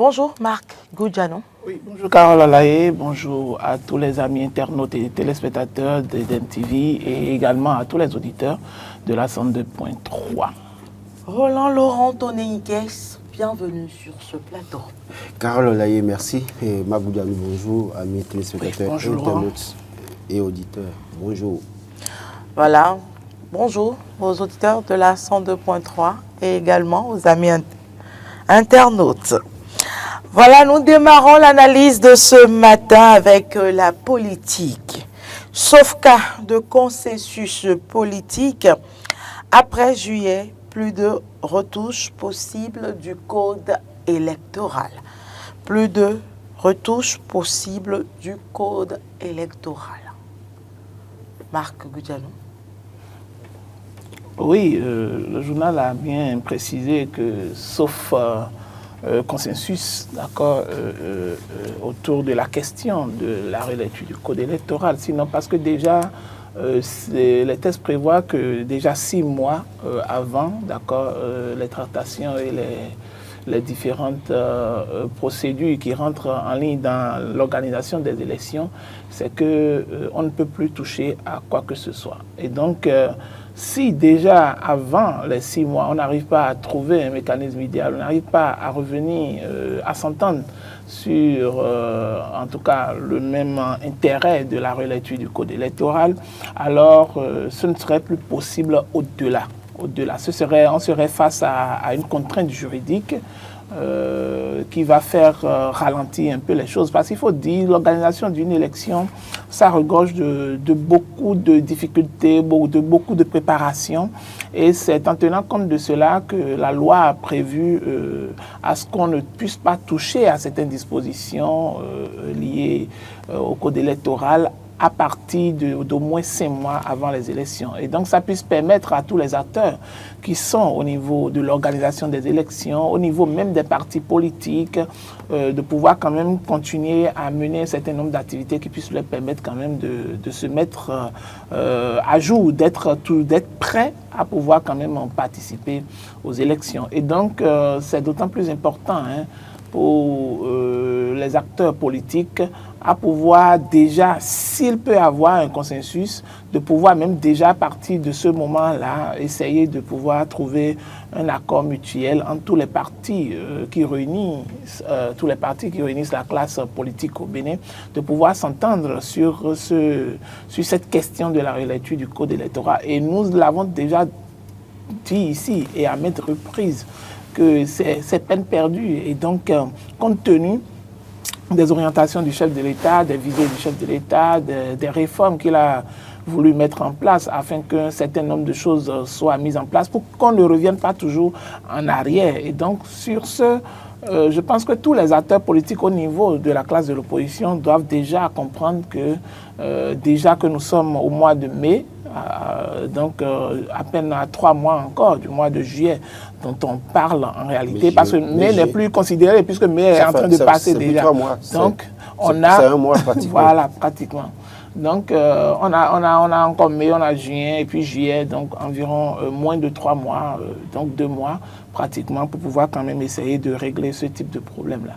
Bonjour Marc Goudjano. Oui, bonjour Carole Alaye, bonjour à tous les amis internautes et téléspectateurs d'Eden TV et également à tous les auditeurs de la 102.3. Roland Laurent Tonéiques, bienvenue sur ce plateau. Carole Alaye, merci. Et Marc Goudjano, bonjour, amis téléspectateurs, oui, bonjour, internautes et auditeurs. Bonjour. Voilà, bonjour aux auditeurs de la 102.3 et également aux amis internautes. Voilà, nous démarrons l'analyse de ce matin avec la politique. Sauf cas de consensus politique, après juillet, plus de retouches possibles du code électoral. Plus de retouches possibles du code électoral. Marc Goudjano. Oui, le journal a bien précisé que sauf consensus, d'accord, autour de la question de la relecture du code électoral. Sinon, parce que déjà, les textes prévoient que déjà 6 mois avant, d'accord, les tractations et les différentes procédures qui rentrent en ligne dans l'organisation des élections, c'est que on ne peut plus toucher à quoi que ce soit. Et donc, si déjà avant les 6 mois, on n'arrive pas à trouver un mécanisme idéal, on n'arrive pas à revenir, à s'entendre sur, en tout cas, le même intérêt de la relecture du code électoral, alors ce ne serait plus possible au-delà. Au-delà, on serait face à une contrainte juridique qui va faire ralentir un peu les choses. Parce qu'il faut dire, l'organisation d'une élection, ça regorge de beaucoup de difficultés, de beaucoup de préparation. Et c'est en tenant compte de cela que la loi a prévu à ce qu'on ne puisse pas toucher à certaines dispositions liées au code électoral à partir d'au moins 5 mois avant les élections. Et donc, ça puisse permettre à tous les acteurs qui sont au niveau de l'organisation des élections, au niveau même des partis politiques, de pouvoir quand même continuer à mener un certain nombre d'activités qui puissent leur permettre quand même de se mettre à jour, d'être prêts à pouvoir quand même participer aux élections. Et donc, c'est d'autant plus important pour les acteurs politiques à pouvoir déjà, s'il peut avoir un consensus, de pouvoir même déjà à partir de ce moment-là essayer de pouvoir trouver un accord mutuel entre tous les partis qui réunissent la classe politique au Bénin, de pouvoir s'entendre sur cette question de la relecture du code électoral. Et nous l'avons déjà dit ici et à maintes reprises que c'est peine perdue. Et donc, compte tenu des orientations du chef de l'État, des vidéos du chef de l'État, des réformes qu'il a voulu mettre en place afin qu'un certain nombre de choses soient mises en place pour qu'on ne revienne pas toujours en arrière. Et donc, sur ce, je pense que tous les acteurs politiques au niveau de la classe de l'opposition doivent déjà comprendre que, déjà que nous sommes au mois de mai, donc à peine à 3 mois encore du mois de juillet dont on parle en réalité, parce que mai n'est plus considéré puisque mai est en train de passer déjà. 3 mois. Donc on a... C'est un mois pratiquement. Voilà, pratiquement. Donc on a encore mai, on a juin et puis juillet, donc environ moins de 3 mois, donc 2 mois pratiquement pour pouvoir quand même essayer de régler ce type de problème-là.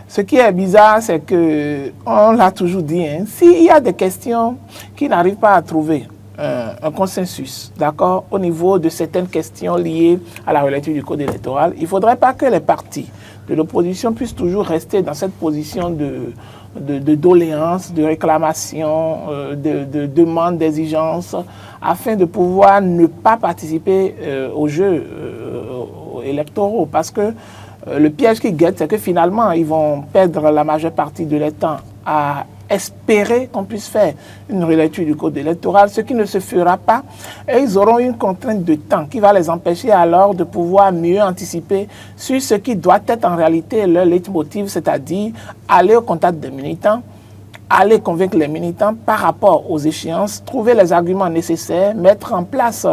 Ce qui est bizarre, c'est que, on l'a toujours dit, s'il y a des questions qui n'arrivent pas à trouver un consensus, d'accord, au niveau de certaines questions liées à la relecture du code électoral, il ne faudrait pas que les partis de l'opposition puissent toujours rester dans cette position de doléance, de réclamation, de demande, d'exigence, afin de pouvoir ne pas participer aux jeux électoraux. Parce que le piège qui guette, c'est que finalement, ils vont perdre la majeure partie de leur temps à espérer qu'on puisse faire une relecture du code électoral, ce qui ne se fera pas, et ils auront une contrainte de temps qui va les empêcher alors de pouvoir mieux anticiper sur ce qui doit être en réalité leur leitmotiv, c'est-à-dire aller au contact des militants, aller convaincre les militants par rapport aux échéances, trouver les arguments nécessaires, mettre en place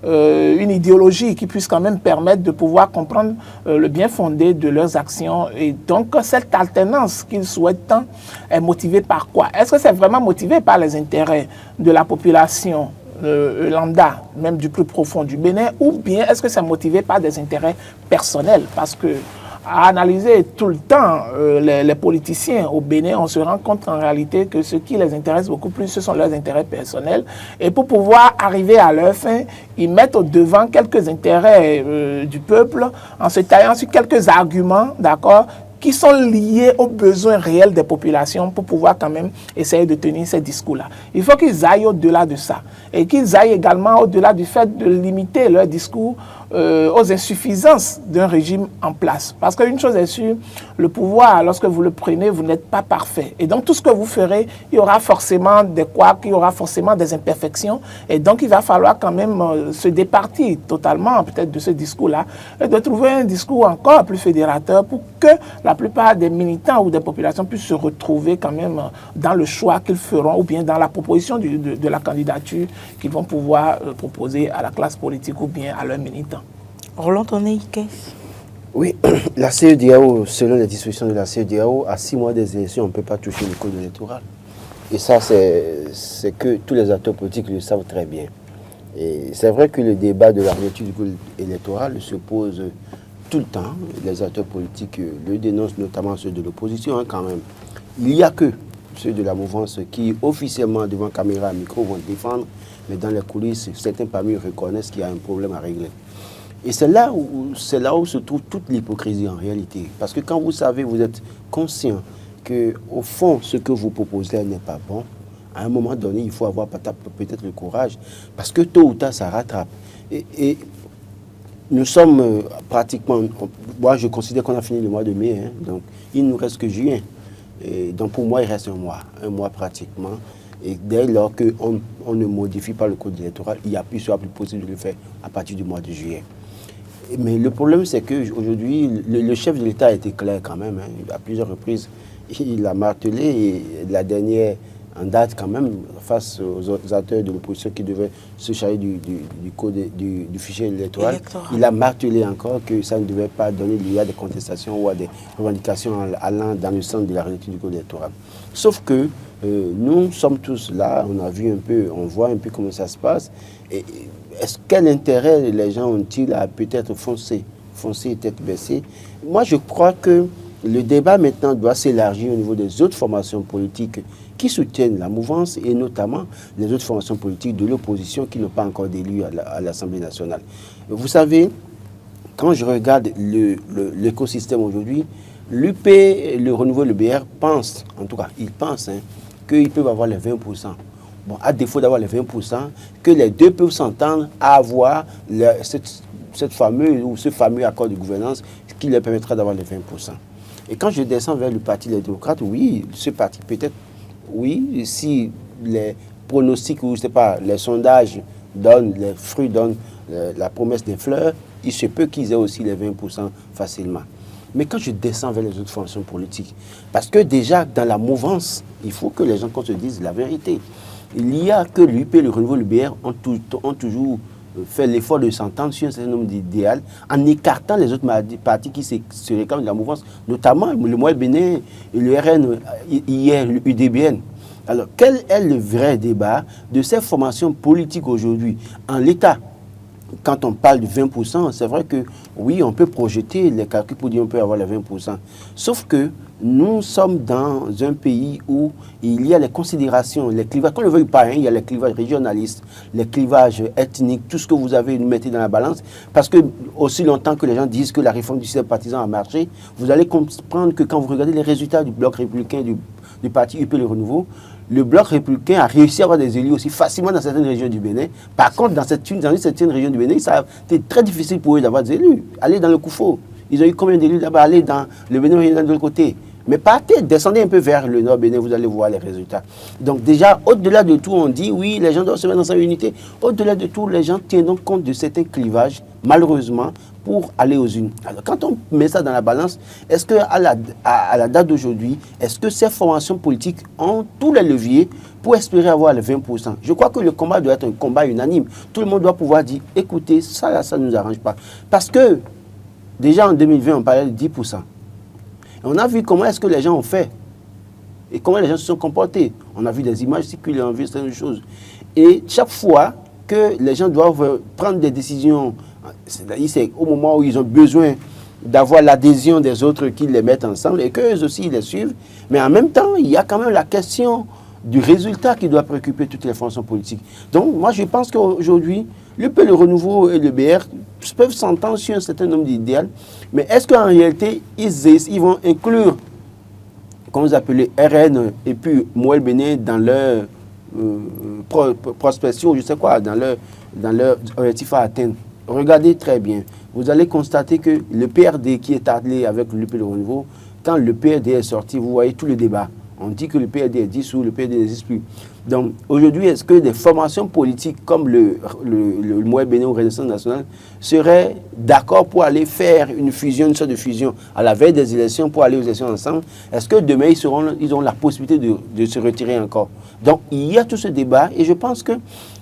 une idéologie qui puisse quand même permettre de pouvoir comprendre le bien fondé de leurs actions. Et donc, cette alternance qu'ils souhaitent tant est motivée par quoi? Est-ce que c'est vraiment motivé par les intérêts de la population lambda, même du plus profond du Bénin, ou bien est-ce que c'est motivé par des intérêts personnels? Parce que à analyser tout le temps les politiciens au Bénin, on se rend compte en réalité que ce qui les intéresse beaucoup plus, ce sont leurs intérêts personnels. Et pour pouvoir arriver à leur fin, ils mettent au devant quelques intérêts du peuple en se taillant sur quelques arguments, d'accord, qui sont liés aux besoins réels des populations pour pouvoir quand même essayer de tenir ces discours-là. Il faut qu'ils aillent au-delà de ça et qu'ils aillent également au-delà du fait de limiter leur discours aux insuffisances d'un régime en place. Parce qu'une chose est sûre, le pouvoir, lorsque vous le prenez, vous n'êtes pas parfait. Et donc tout ce que vous ferez, il y aura forcément des couacs, il y aura forcément des imperfections. Et donc il va falloir quand même se départir totalement peut-être de ce discours-là et de trouver un discours encore plus fédérateur pour que la plupart des militants ou des populations puissent se retrouver quand même dans le choix qu'ils feront ou bien dans la proposition de la candidature qu'ils vont pouvoir proposer à la classe politique ou bien à leurs militants. Roland Tonné-Ikes. Oui, la CEDEAO, selon les dispositions de la CEDEAO, à 6 mois des élections, on ne peut pas toucher le code électoral. Et ça, c'est que tous les acteurs politiques le savent très bien. Et c'est vrai que le débat de la réétude du code électoral se pose tout le temps. Les acteurs politiques le dénoncent, notamment ceux de l'opposition, hein, quand même. Il n'y a que ceux de la mouvance qui, officiellement, devant caméra et micro, vont défendre, mais dans les coulisses, certains parmi eux reconnaissent qu'il y a un problème à régler. Et c'est là où se trouve toute l'hypocrisie en réalité. Parce que quand vous savez, vous êtes conscient qu'au fond, ce que vous proposez n'est pas bon, à un moment donné, il faut avoir peut-être le courage, parce que tôt ou tard, ça rattrape. Et nous sommes pratiquement, moi je considère qu'on a fini le mois de mai, hein, donc il ne nous reste que juin. Et donc pour moi, il reste un mois pratiquement. Et dès lors qu'on ne modifie pas le code électoral, il sera plus possible de le faire à partir du mois de juillet. Mais le problème, c'est qu'aujourd'hui, le chef de l'État a été clair quand même. Hein, à plusieurs reprises, il a martelé. Et la dernière en date quand même, face aux acteurs de l'opposition qui devaient se charger du fichier électoral, il a martelé encore que ça ne devait pas donner lieu à des contestations ou à des revendications allant dans le sens de la réalité du code électoral. Sauf que nous sommes tous là, on voit un peu comment ça se passe. Et quel intérêt les gens ont-ils à peut-être foncer tête baissée? Moi, je crois que le débat maintenant doit s'élargir au niveau des autres formations politiques qui soutiennent la mouvance et notamment les autres formations politiques de l'opposition qui n'ont pas encore d'élus à l'Assemblée nationale. Vous savez, quand je regarde l'écosystème aujourd'hui, l'UP, le Renouveau, le BR pensent, en tout cas, ils pensent qu'ils peuvent avoir les 20%. Bon, à défaut d'avoir les 20%, que les deux peuvent s'entendre à avoir ce fameux accord de gouvernance qui leur permettra d'avoir les 20%. Et quand je descends vers le Parti des démocrates, oui, ce parti peut-être, oui, si les pronostics ou je sais pas, les sondages donnent, les fruits donnent la promesse des fleurs, il se peut qu'ils aient aussi les 20% facilement. Mais quand je descends vers les autres formations politiques, parce que déjà dans la mouvance, il faut que les gens qu'on se dise la vérité. Il y a que l'UP, le Renouveau, le BR ont toujours fait l'effort de s'entendre sur un certain nombre d'idéaux en écartant les autres partis qui se réclament de la mouvance, notamment le Moël Bénin, le RN, hier, le UDBN. Alors, quel est le vrai débat de ces formations politiques aujourd'hui en l'état? Quand on parle de 20%, c'est vrai que oui, on peut projeter les calculs pour dire qu'on peut avoir les 20%. Sauf que nous sommes dans un pays où il y a les considérations, les clivages, qu'on ne le veuille pas, il y a les clivages régionalistes, les clivages ethniques, tout ce que vous avez, nous mettez dans la balance. Parce que aussi longtemps que les gens disent que la réforme du système partisan a marché, vous allez comprendre que quand vous regardez les résultats du bloc républicain, du parti UP Le Renouveau, le bloc républicain a réussi à avoir des élus aussi facilement dans certaines régions du Bénin. Par contre, dans certaines régions du Bénin, ça a été très difficile pour eux d'avoir des élus. Allez dans le Koufo. Ils ont eu combien d'élus là-bas? Allez dans le Bénin, de l'autre côté. Mais partez, descendez un peu vers le nord Bénin, vous allez voir les résultats. Donc déjà, au-delà de tout, on dit, oui, les gens doivent se mettre dans sa unité. Au-delà de tout, les gens tiennent donc compte de certains clivages, malheureusement, pour aller aux unes. Alors quand on met ça dans la balance, est-ce qu'à la date d'aujourd'hui, est-ce que ces formations politiques ont tous les leviers pour espérer avoir les 20%? Je crois que le combat doit être un combat unanime. Tout le monde doit pouvoir dire, écoutez, ça là, ça ne nous arrange pas. Parce que déjà en 2020, on parlait de 10%. Et on a vu comment est-ce que les gens ont fait et comment les gens se sont comportés. On a vu des images circuler, on a vu certaines choses. Et chaque fois que les gens doivent prendre des décisions, c'est-à-dire c'est au moment où ils ont besoin d'avoir l'adhésion des autres qui les mettent ensemble et qu'eux aussi les suivent. Mais en même temps, il y a quand même la question du résultat qui doit préoccuper toutes les formations politiques. Donc, moi, je pense qu'aujourd'hui, le Renouveau et le BR peuvent s'entendre sur un certain nombre d'idéaux, mais est-ce qu'en réalité, ils vont inclure, comme vous appelez, RN et puis Mouel Bénin dans leur prospection, je sais quoi, dans leur objectif à atteindre? Regardez très bien. Vous allez constater que le PRD qui est allé avec le Renouveau, quand le PRD est sorti, vous voyez tout le débat. On dit que le PRD est dissous, le PRD n'existe plus. Donc, aujourd'hui, est-ce que des formations politiques comme le Mouel Bénin ou Renaissance nationale seraient d'accord pour aller faire une fusion, une sorte de fusion à la veille des élections pour aller aux élections ensemble? Est-ce que demain, ils auront la possibilité de se retirer encore? Donc, il y a tout ce débat et je pense que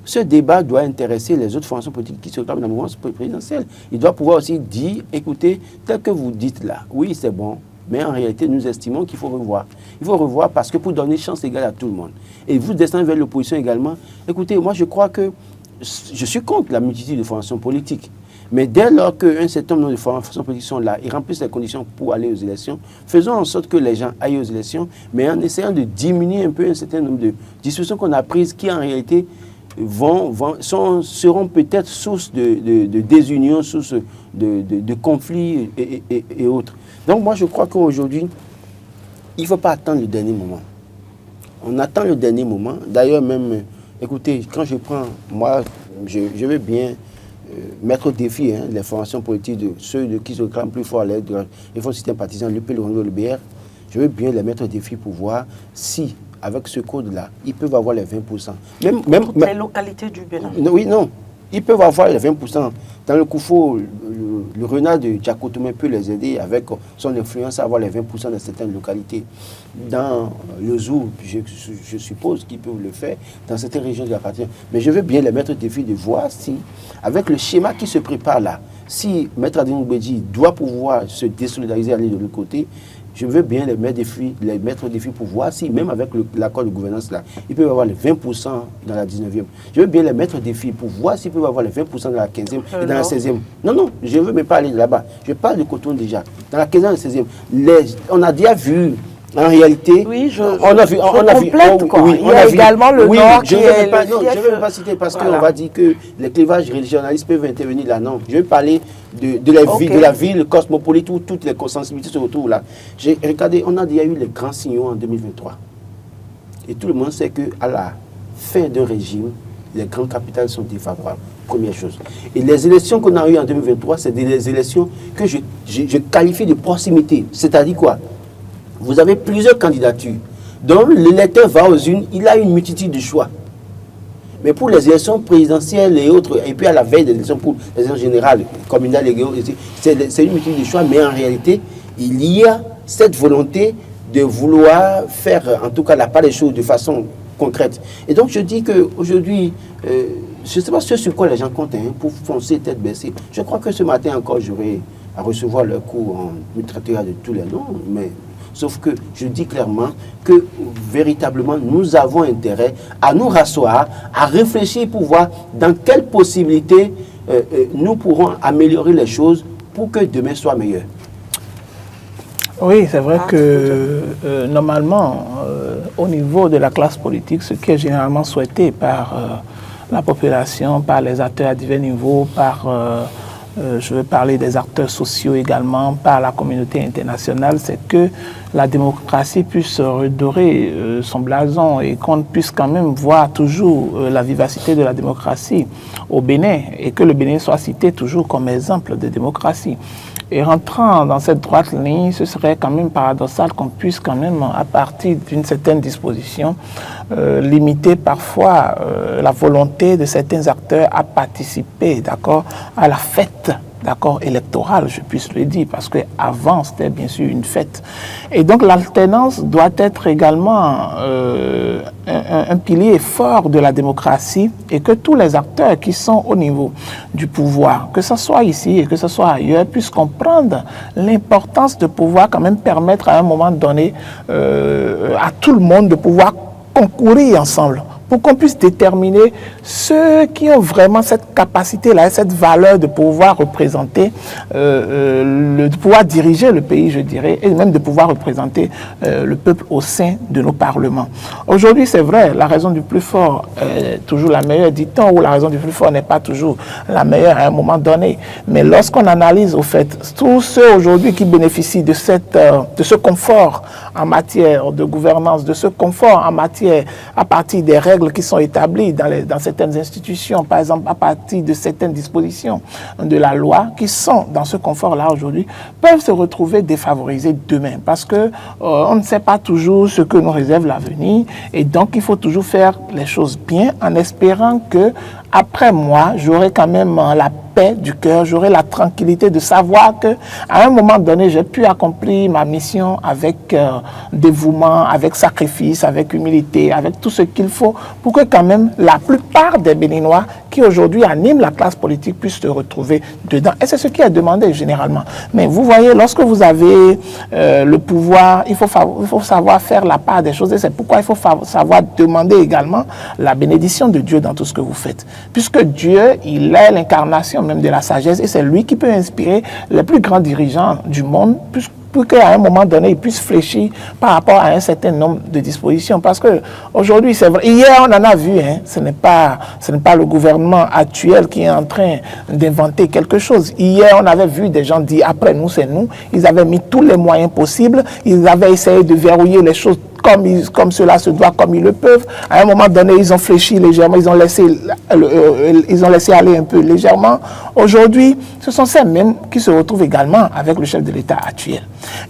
ce débat doit intéresser les autres formations politiques qui se trouvent dans le mouvement présidentiel. Il doit pouvoir aussi dire, écoutez, tel que vous dites là, oui, c'est bon, mais en réalité, nous estimons qu'il faut revoir. Il faut revoir parce que pour donner chance égale à tout le monde. Et vous descendez vers l'opposition également. Écoutez, moi, je crois que je suis contre la multitude de formations politiques. Mais dès lors qu'un certain nombre de formations politiques sont là et remplissent les conditions pour aller aux élections, faisons en sorte que les gens aillent aux élections, mais en essayant de diminuer un peu un certain nombre de discussions qu'on a prises qui, en réalité, seront peut-être source de désunion, source de conflits et autres. Donc moi je crois qu'aujourd'hui, il ne faut pas attendre le dernier moment. On attend le dernier moment. D'ailleurs même, écoutez, quand je prends, moi je veux bien mettre au défi les formations politiques de ceux qui se réclament plus fort à l'aide des fonds sympathisants, le Renouveau, le BR, je veux bien les mettre au défi pour voir si avec ce code-là, ils peuvent avoir les 20%. Toutes les localités du Bénin. Oui, non. Ils peuvent avoir les 20%. Dans le Koufo, le renard de Djakotoumé peut les aider avec son influence à avoir les 20% de certaines localités. Dans le Zou, je suppose qu'ils peuvent le faire dans certaines régions de la partie. Mais je veux bien les mettre au défi de voir si, avec le schéma qui se prépare là, si Maître Adrien Oubedji doit pouvoir se désolidariser et aller de l'autre côté, je veux bien les mettre au défi pour voir si, même avec l'accord de gouvernance là, ils peuvent avoir les 20% dans la 19e. Je veux bien les mettre au défi pour voir s'ils peuvent avoir les 20% dans la 15e et dans la 16e. Non, je ne veux même pas aller là-bas. Je parle de Coton déjà. Dans la 15e et la 16e, on a déjà vu, en réalité, oui, on a vu, il y a également le Nord qui est je ne veux pas citer parce qu'on va dire que les clivages régionalistes peuvent intervenir là. Non, je veux parler de la ville cosmopolite où toutes les sensibilités se retrouvent là. Regardez, on a déjà eu les grands signaux en 2023. Et tout le monde sait qu'à la fin d'un régime, les grandes capitales sont défavorables. Première chose. Et les élections qu'on a eues en 2023, c'est des élections que je qualifie de proximité. C'est-à-dire quoi? Vous avez plusieurs candidatures. Donc, l'électeur va aux urnes, il a une multitude de choix. Mais pour les élections présidentielles et autres, et puis à la veille des élections pour les élections générales, communales et autres, c'est une multitude de choix, mais en réalité, il y a cette volonté de vouloir faire, en tout cas, la part des choses de façon concrète. Et donc, je dis qu'aujourd'hui, je ne sais pas ce sur quoi les gens comptent pour foncer tête baissée. Je crois que ce matin encore, j'aurai à recevoir leur coup, on me traitera de tous les noms, mais... Sauf que je dis clairement que véritablement nous avons intérêt à nous rasseoir, à réfléchir pour voir dans quelles possibilités nous pourrons améliorer les choses pour que demain soit meilleur. Oui, c'est vrai que normalement, au niveau de la classe politique, ce qui est généralement souhaité par la population, par les acteurs à divers niveaux, par... je veux parler des acteurs sociaux également, par la communauté internationale, c'est que la démocratie puisse redorer son blason et qu'on puisse quand même voir toujours la vivacité de la démocratie au Bénin et que le Bénin soit cité toujours comme exemple de démocratie. Et rentrant dans cette droite ligne, ce serait quand même paradoxal qu'on puisse quand même, à partir d'une certaine disposition, limiter parfois la volonté de certains acteurs à participer, d'accord, à la fête, d'accord, électorale, je puisse le dire, parce qu'avant, c'était bien sûr une fête. Et donc, l'alternance doit être également un pilier fort de la démocratie et que tous les acteurs qui sont au niveau du pouvoir, que ce soit ici et que ce soit ailleurs, puissent comprendre l'importance de pouvoir quand même permettre à un moment donné à tout le monde de pouvoir concourir ensemble pour qu'on puisse déterminer ceux qui ont vraiment cette capacité-là, cette valeur de pouvoir représenter, de pouvoir diriger le pays, je dirais, et même de pouvoir représenter le peuple au sein de nos parlements. Aujourd'hui, c'est vrai, la raison du plus fort est toujours la meilleure, dit-on, ou la raison du plus fort n'est pas toujours la meilleure à un moment donné. Mais lorsqu'on analyse, au fait, tous ceux aujourd'hui qui bénéficient de ce confort en matière de gouvernance, de ce confort en matière à partir des règles qui sont établies dans certaines institutions, par exemple à partir de certaines dispositions de la loi qui sont dans ce confort-là aujourd'hui, peuvent se retrouver défavorisés demain parce que on ne sait pas toujours ce que nous réserve l'avenir et donc il faut toujours faire les choses bien en espérant que après moi, j'aurai quand même la paix du cœur, j'aurai la tranquillité de savoir que à un moment donné, j'ai pu accomplir ma mission avec dévouement, avec sacrifice, avec humilité, avec tout ce qu'il faut pour que quand même la plupart des Béninois qui aujourd'hui animent la classe politique puissent se retrouver dedans. Et c'est ce qui est demandé généralement. Mais vous voyez, lorsque vous avez le pouvoir, il faut savoir faire la part des choses et c'est pourquoi il faut savoir demander également la bénédiction de Dieu dans tout ce que vous faites. Puisque Dieu, il est l'incarnation même de la sagesse et c'est lui qui peut inspirer les plus grands dirigeants du monde pour qu'à un moment donné, ils puissent fléchir par rapport à un certain nombre de dispositions. Parce que aujourd'hui, c'est vrai, hier on en a vu, hein, ce n'est pas le gouvernement actuel qui est en train d'inventer quelque chose. Hier, on avait vu des gens dire, après nous, c'est nous. Ils avaient mis tous les moyens possibles. Ils avaient essayé de verrouiller les choses comme cela se doit, comme ils le peuvent. À un moment donné, ils ont fléchi légèrement, ils ont laissé aller un peu légèrement. Aujourd'hui, ce sont ces-mêmes qui se retrouvent également avec le chef de l'État actuel.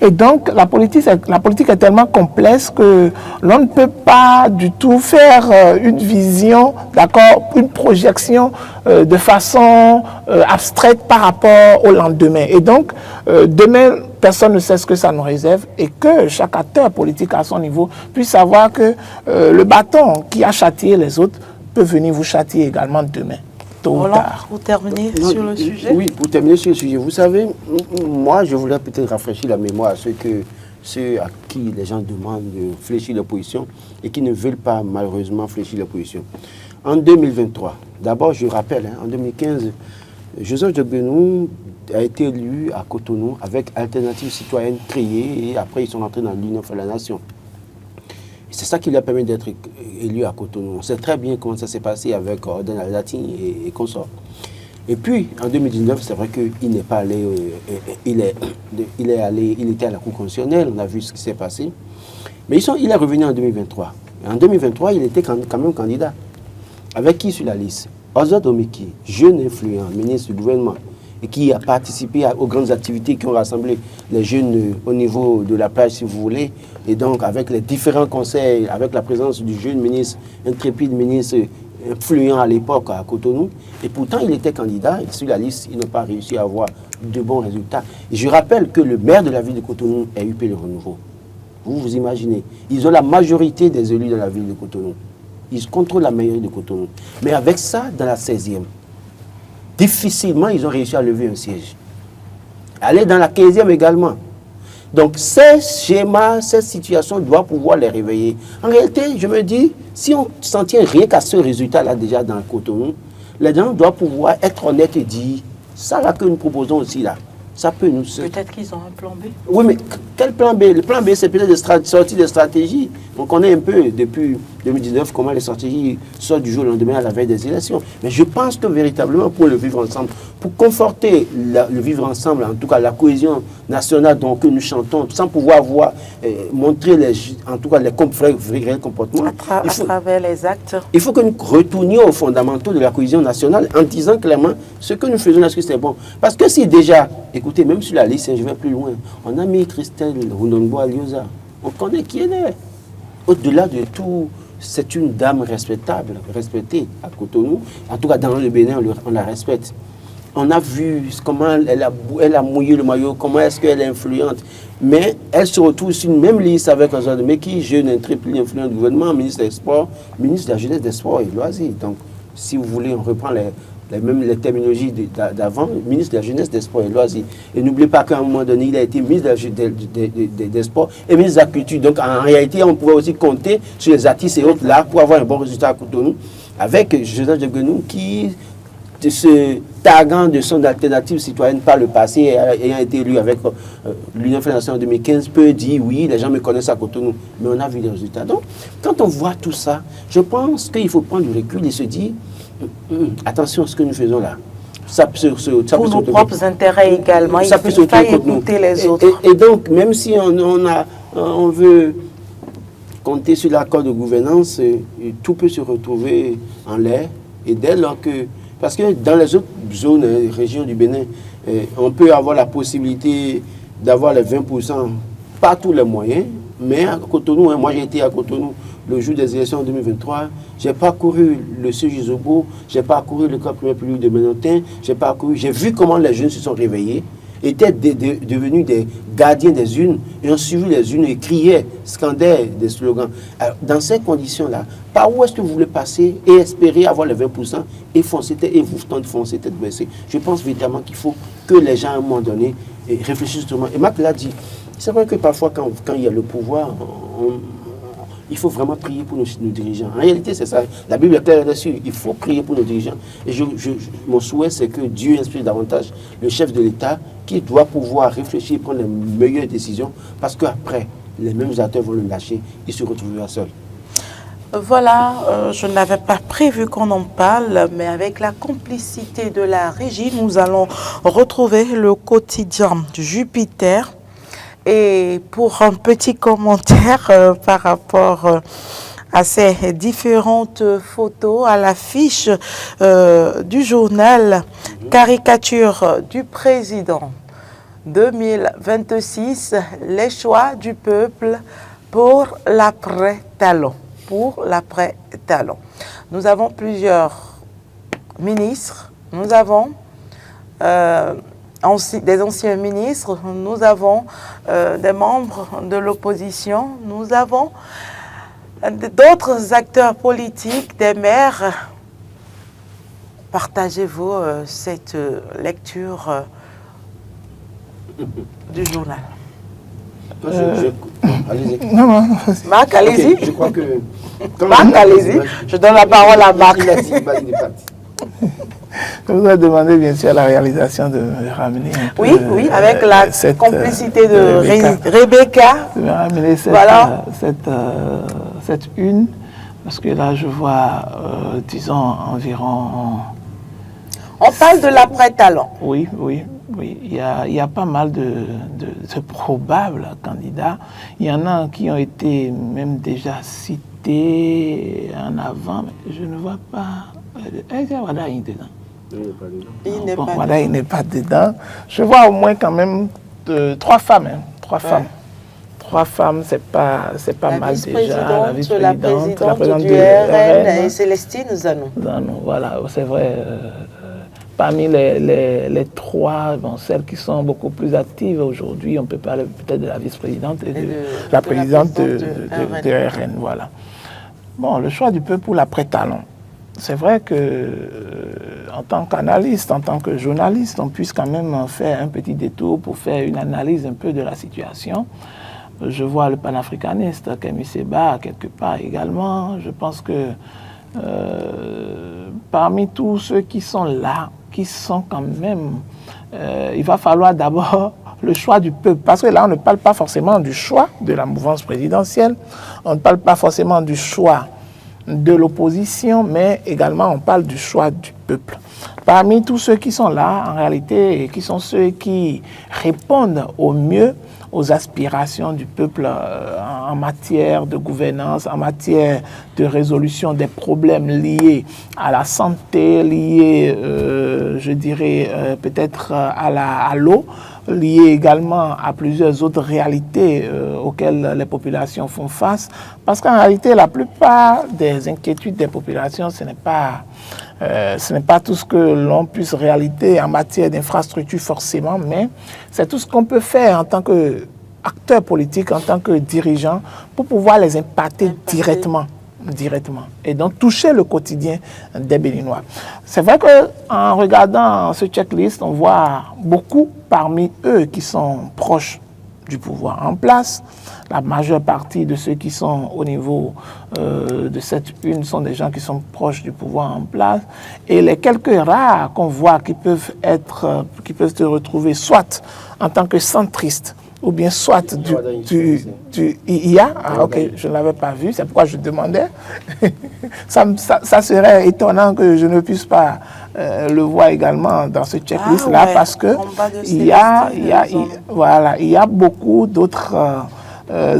Et donc, la politique est tellement complexe que l'on ne peut pas du tout faire une vision, d'accord, une projection de façon abstraite par rapport au lendemain. Et donc, demain, personne ne sait ce que ça nous réserve et que chaque acteur politique à son niveau puisse savoir que le bâton qui a châtié les autres peut venir vous châtier également demain, tôt ou tard. Pour terminer sur le sujet. Oui, pour terminer sur le sujet. Vous savez, moi, je voudrais peut-être rafraîchir la mémoire à ceux à qui les gens demandent de fléchir leur position et qui ne veulent pas malheureusement fléchir leur position. En 2023, d'abord, je rappelle, en 2015, Joseph Djobenou a été élu à Cotonou avec Alternative Citoyenne créée et après ils sont entrés dans l'Union pour la Nation. C'est ça qui lui a permis d'être élu à Cotonou. On sait très bien comment ça s'est passé avec Orden Al-Latin et consorts. Et puis en 2019, c'est vrai qu'il n'est pas allé, il était à la Cour constitutionnelle, on a vu ce qui s'est passé. Mais il est revenu en 2023. En 2023, il était quand même candidat. Avec qui sur la liste? Ozod Omeki, jeune influent, ministre du gouvernement, et qui a participé aux grandes activités qui ont rassemblé les jeunes au niveau de la plage, si vous voulez, et donc avec les différents conseils, avec la présence du jeune ministre, intrépide ministre, influent à l'époque à Cotonou, et pourtant il était candidat, et sur la liste, il n'a pas réussi à avoir de bons résultats. Et je rappelle que le maire de la ville de Cotonou est UP Le Renouveau. Vous imaginez, ils ont la majorité des élus dans la ville de Cotonou. Ils contrôlent la mairie de Cotonou. Mais avec ça, dans la 16e, difficilement, ils ont réussi à lever un siège. Aller dans la 15e également. Donc, ces schémas, ces situations doivent pouvoir les réveiller. En réalité, je me dis, si on s'en tient rien qu'à ce résultat-là déjà dans le Cotonou, les gens doivent pouvoir être honnêtes et dire, ça là que nous proposons aussi là, ça peut nous... Peut-être qu'ils ont un plan B. Oui, mais quel plan B? Le plan B, c'est peut-être de sortir des stratégies. On connaît un peu depuis 2019 comment les stratégies sortent du jour au lendemain à la veille des élections. Mais je pense que véritablement pour le vivre ensemble, pour conforter le vivre ensemble, en tout cas la cohésion nationale que nous chantons, sans pouvoir montrer en tout cas les vrais comportements. À travers les actes. Il faut que nous retournions aux fondamentaux de la cohésion nationale en disant clairement ce que nous faisons, est-ce que c'est bon? Parce que si déjà, écoutez, même sur la liste, je vais plus loin, on a mis Christelle Rundongboa Liosa. On connaît qui elle est. Au-delà de tout, c'est une dame respectable, respectée à Cotonou. En tout cas, dans le Bénin, on la respecte. On a vu comment elle a mouillé le maillot, comment est-ce qu'elle est influente. Mais elle se retrouve sur une même liste avec Ozod Omeki, jeune intrépide influent du gouvernement, ministre des Sports, ministre de la Jeunesse, des Sports et de Loisirs. Donc, si vous voulez, on reprend les terminologies d'avant, ministre de la Jeunesse, des Sports et Loisirs. Et n'oubliez pas qu'à un moment donné, il a été ministre des Sports et ministre de la Culture. Donc en réalité, on pouvait aussi compter sur les artistes et autres là pour avoir un bon résultat à Cotonou. avec Joseph Djeguenou qui, se targuant de son alternative citoyenne par le passé, ayant été élu avec l'Union Fédération en 2015, peut dire oui, les gens me connaissent à Cotonou. Mais on a vu les résultats. Donc, quand on voit tout ça, je pense qu'il faut prendre du recul et se dire attention à ce que nous faisons là. Ça peut pour nos propres intérêts également, ça peut il faut pas écouter les autres. Et donc, même si on veut compter sur l'accord de gouvernance, tout peut se retrouver en l'air. Et dès lors que... Parce que dans les autres zones, régions du Bénin, on peut avoir la possibilité d'avoir les 20%, pas tous les moyens, mais à Cotonou, moi j'ai été à Cotonou le jour des élections en 2023, j'ai parcouru le Ségizobo, j'ai parcouru le camp premier public de Ménotin, j'ai vu comment les jeunes se sont réveillés, étaient devenus des gardiens des urnes, et ont suivi les urnes et criaient, scandaient des slogans. Alors, dans ces conditions-là, par où est-ce que vous voulez passer et espérer avoir les 20% et vous tentez de foncer tête baissée? Je pense véritablement qu'il faut que les gens, à un moment donné, réfléchissent justement. Et Marc l'a dit, c'est vrai que parfois, quand il y a le pouvoir, il faut vraiment prier pour nos dirigeants. En réalité, c'est ça. La Bible est claire là-dessus. Il faut prier pour nos dirigeants. Et mon souhait, c'est que Dieu inspire davantage le chef de l'État qui doit pouvoir réfléchir et prendre les meilleures décisions parce qu'après, les mêmes acteurs vont le lâcher. Il se retrouvera seul. Voilà, je n'avais pas prévu qu'on en parle, mais avec la complicité de la régie, nous allons retrouver le quotidien Jupiter. Et pour un petit commentaire par rapport à ces différentes photos, à l'affiche du journal Caricature du président 2026, les choix du peuple pour l'après-talon. Pour l'après-talon. Nous avons plusieurs ministres, nous avons des anciens ministres, nous avons des membres de l'opposition, nous avons d'autres acteurs politiques, des maires. Partagez-vous cette lecture du journal. Allez-y. Non, Marc, allez-y. Okay, je crois que... Marc, allez-y. Je donne la parole à Marc. Je vous ai demandé bien sûr la réalisation de ramener un peu, oui, avec la complicité de Rebecca. De ramener cette une, parce que là je vois, disons, environ... On parle de l'après-talon. Oui. Il y a pas mal de probables candidats. Il y en a qui ont été même déjà cités en avant, mais je ne vois pas... Wada est dedans. Wada n'est pas dedans. Je vois au moins quand même 3 femmes. Trois femmes, c'est pas mal déjà. La vice-présidente du RN et Célestine Zanou. Voilà, c'est vrai. Parmi les 3, celles qui sont beaucoup plus actives aujourd'hui, on peut parler peut-être de la vice-présidente et de la présidente de RN. Voilà. Bon, le choix du peuple pour l'après-talon. C'est vrai que en tant qu'analyste, en tant que journaliste, on puisse quand même faire un petit détour pour faire une analyse un peu de la situation. Je vois le panafricaniste Kémy Séba quelque part également. Je pense que parmi tous ceux qui sont là, qui sont quand même... il va falloir d'abord le choix du peuple. Parce que là, on ne parle pas forcément du choix de la mouvance présidentielle. On ne parle pas forcément du choix de l'opposition, mais également on parle du choix du peuple. Parmi tous ceux qui sont là, en réalité, qui sont ceux qui répondent au mieux aux aspirations du peuple en matière de gouvernance, en matière de résolution des problèmes liés à la santé, liés, je dirais, peut-être à l'eau, liés également à plusieurs autres réalités auxquelles les populations font face. Parce qu'en réalité, la plupart des inquiétudes des populations, ce n'est pas tout ce que l'on puisse réaliser en matière d'infrastructure forcément, mais c'est tout ce qu'on peut faire en tant qu'acteur politique, en tant que dirigeant, pour pouvoir les impacter directement. Et donc toucher le quotidien des Béninois. C'est vrai qu'en regardant ce checklist, on voit beaucoup parmi eux qui sont proches du pouvoir en place. La majeure partie de ceux qui sont au niveau de cette une sont des gens qui sont proches du pouvoir en place. Et les quelques rares qu'on voit qui peuvent se retrouver soit en tant que centristes, ou bien soit du IA. Ah, ok, je ne l'avais pas vu, c'est pourquoi je demandais. ça serait étonnant que je ne puisse pas le voir également dans ce checklist-là, parce que il y a beaucoup d'autres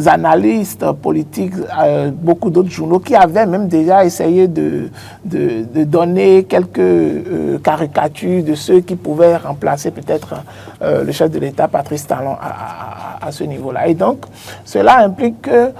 analystes politiques, beaucoup d'autres journaux qui avaient même déjà essayé de donner quelques caricatures de ceux qui pouvaient remplacer peut-être le chef de l'État, Patrice Talon, à ce niveau-là. Et donc, cela implique que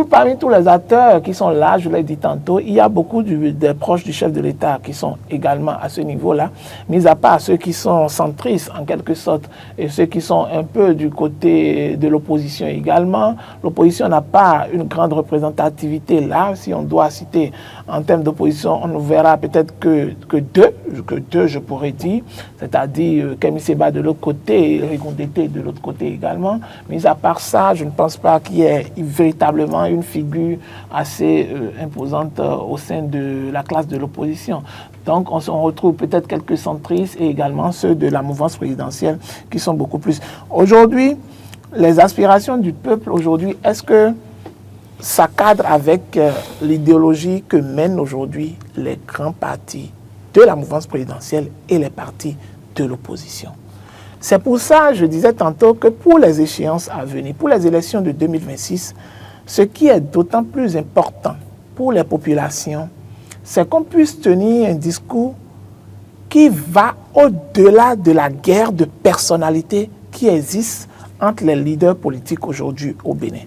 parmi tous les acteurs qui sont là, je l'ai dit tantôt, il y a beaucoup des proches du chef de l'État qui sont également à ce niveau-là, mis à part ceux qui sont centristes en quelque sorte et ceux qui sont un peu du côté de l'opposition également. L'opposition n'a pas une grande représentativité là. Si on doit citer en termes d'opposition, on ne verra peut-être que deux, je pourrais dire, c'est-à-dire Kémy Séba de l'autre côté et Rigondété de l'autre côté également. Mis à part ça, je ne pense pas qu'il y ait véritablement une figure assez imposante au sein de la classe de l'opposition. Donc on retrouve peut-être quelques centristes et également ceux de la mouvance présidentielle qui sont beaucoup plus. Aujourd'hui, les aspirations du peuple aujourd'hui, est-ce que ça cadre avec l'idéologie que mènent aujourd'hui les grands partis de la mouvance présidentielle et les partis de l'opposition? C'est pour ça, je disais tantôt, que pour les échéances à venir, pour les élections de 2026, ce qui est d'autant plus important pour les populations, c'est qu'on puisse tenir un discours qui va au-delà de la guerre de personnalité qui existe entre les leaders politiques aujourd'hui au Bénin.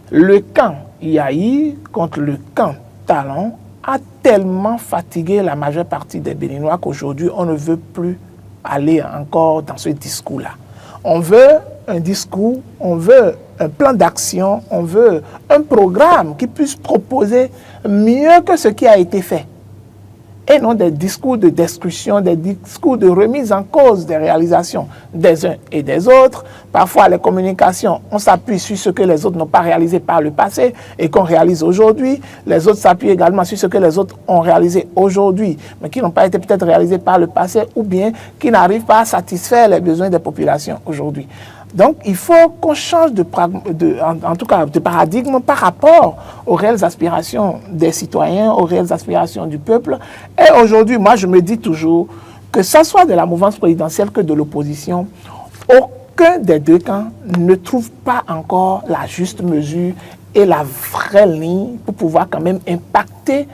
Le camp Yahi contre le camp Talon a tellement fatigué la majeure partie des Béninois qu'aujourd'hui, on ne veut plus aller encore dans ce discours-là. On veut un discours, on veut un plan d'action, on veut un programme qui puisse proposer mieux que ce qui a été fait. Et non des discours de destruction, des discours de remise en cause des réalisations des uns et des autres. Parfois, les communications, on s'appuie sur ce que les autres n'ont pas réalisé par le passé et qu'on réalise aujourd'hui. Les autres s'appuient également sur ce que les autres ont réalisé aujourd'hui, mais qui n'ont pas été peut-être réalisés par le passé ou bien qui n'arrivent pas à satisfaire les besoins des populations aujourd'hui. Donc, il faut qu'on change de paradigme par rapport aux réelles aspirations des citoyens, aux réelles aspirations du peuple. Et aujourd'hui, moi, je me dis toujours que ce soit de la mouvance présidentielle que de l'opposition, aucun des deux camps ne trouve pas encore la juste mesure et la vraie ligne pour pouvoir quand même impacter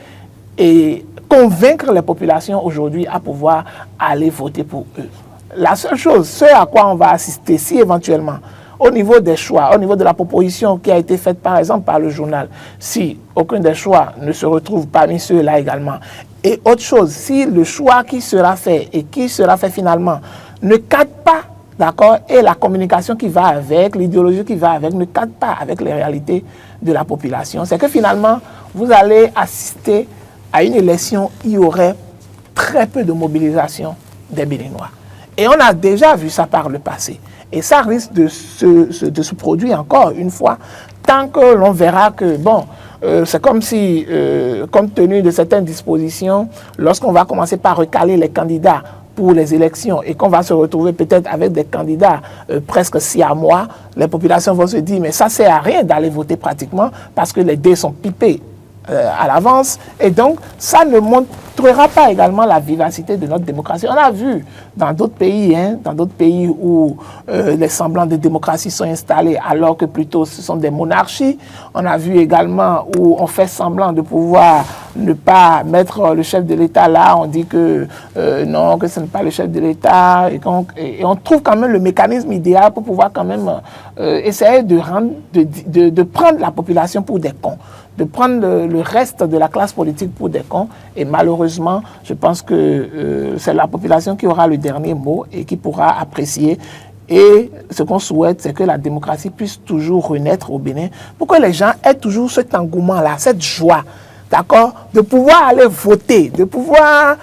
et convaincre les populations aujourd'hui à pouvoir aller voter pour eux. La seule chose, ce à quoi on va assister, si éventuellement, au niveau des choix, au niveau de la proposition qui a été faite par exemple par le journal, si aucun des choix ne se retrouve parmi ceux-là également, et autre chose, si le choix qui sera fait et qui sera fait finalement ne cadre pas, d'accord, et la communication qui va avec, l'idéologie qui va avec, ne cadre pas avec les réalités de la population, c'est que finalement, vous allez assister à une élection où il y aurait très peu de mobilisation des Béninois. Et on a déjà vu ça par le passé. Et ça risque de se produire encore une fois, tant que l'on verra que, bon, c'est comme si, compte tenu de certaines dispositions, lorsqu'on va commencer par recaler les candidats pour les élections et qu'on va se retrouver peut-être avec des candidats presque 6 mois, les populations vont se dire, mais ça ne sert à rien d'aller voter pratiquement parce que les dés sont pipés à l'avance, et donc ça ne montrera pas également la vivacité de notre démocratie. On a vu dans d'autres pays, où les semblants de démocratie sont installés alors que plutôt ce sont des monarchies. On a vu également où on fait semblant de pouvoir ne pas mettre le chef de l'État là, on dit que non, que ce n'est pas le chef de l'État, et on trouve quand même le mécanisme idéal pour pouvoir quand même essayer de prendre la population pour des cons, de prendre le reste de la classe politique pour des cons. Et malheureusement, je pense que c'est la population qui aura le dernier mot et qui pourra apprécier. Et ce qu'on souhaite, c'est que la démocratie puisse toujours renaître au Bénin, pour que les gens aient toujours cet engouement-là, cette joie. d'accord, de pouvoir aller voter, de pouvoir